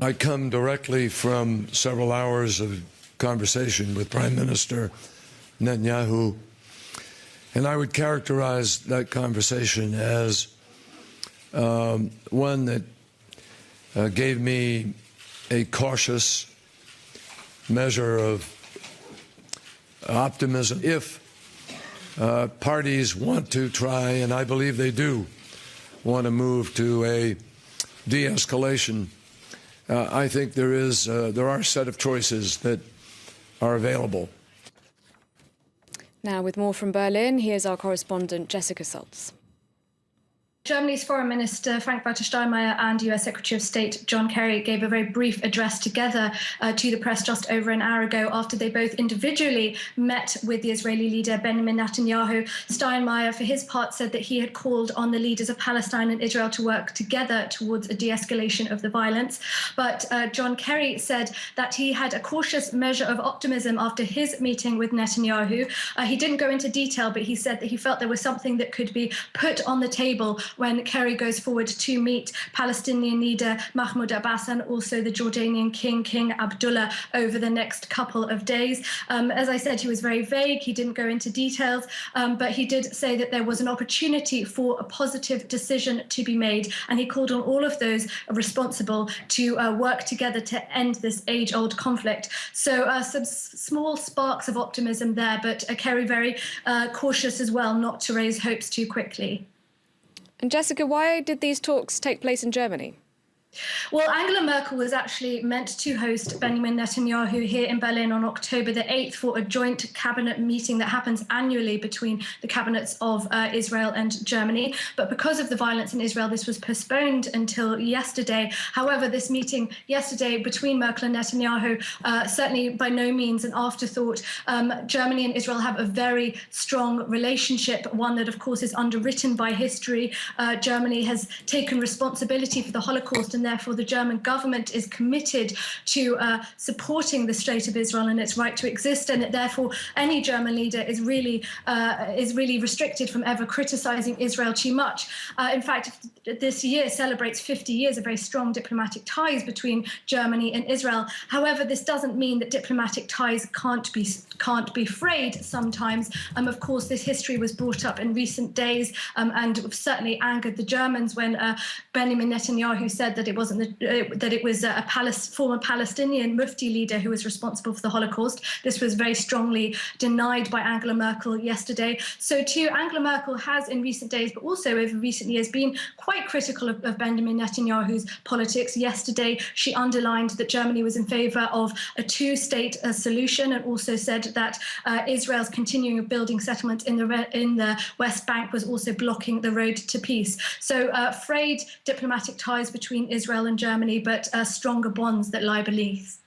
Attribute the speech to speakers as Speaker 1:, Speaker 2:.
Speaker 1: I come directly from several hours of conversation with Prime Minister Netanyahu, and I would characterize that conversation as one that gave me a cautious measure of optimism. If parties want to try, and I believe they do, want to move to a de-escalation, I think there are a set of choices that are available.
Speaker 2: Now, with more from Berlin, here's our correspondent Jessica Saltz.
Speaker 3: Germany's Foreign Minister Frank-Walter Steinmeier and US Secretary of State John Kerry gave a very brief address together to the press just over an hour ago after they both individually met with the Israeli leader Benjamin Netanyahu. Steinmeier, for his part, said that he had called on the leaders of Palestine and Israel to work together towards a de-escalation of the violence. But John Kerry said that he had a cautious measure of optimism after his meeting with Netanyahu. He didn't go into detail, but he said that he felt there was something that could be put on the table when Kerry goes forward to meet Palestinian leader Mahmoud Abbas and also the Jordanian King Abdullah over the next couple of days. As I said, he was very vague. He didn't go into details, but he did say that there was an opportunity for a positive decision to be made, and he called on all of those responsible to work together to end this age-old conflict. So some small sparks of optimism there, but Kerry very cautious as well not to raise hopes too quickly.
Speaker 2: And Jessica, why did these talks take place in Germany?
Speaker 3: Well, Angela Merkel was actually meant to host Benjamin Netanyahu here in Berlin on October the 8th for a joint cabinet meeting that happens annually between the cabinets of Israel and Germany. But because of the violence in Israel, this was postponed until yesterday. However, this meeting yesterday between Merkel and Netanyahu, certainly by no means an afterthought. Germany and Israel have a very strong relationship, one that, of course, is underwritten by history. Germany has taken responsibility for the Holocaust, and therefore the German government is committed to supporting the State of Israel and its right to exist, and that therefore any German leader is really restricted from ever criticizing Israel too much. In fact, this year celebrates 50 years of very strong diplomatic ties between Germany and Israel. However, this doesn't mean that diplomatic ties can't be frayed sometimes. Of course, this history was brought up in recent days and certainly angered the Germans when Benjamin Netanyahu said that it was a former Palestinian Mufti leader who was responsible for the Holocaust. This was very strongly denied by Angela Merkel yesterday. So too, Angela Merkel has in recent days, but also over recent years, been quite critical of Benjamin Netanyahu's politics. Yesterday, she underlined that Germany was in favor of a two-state solution, and also said that Israel's continuing of building settlements in the West Bank was also blocking the road to peace. So frayed diplomatic ties between Israel and Germany, but stronger bonds that lie beneath.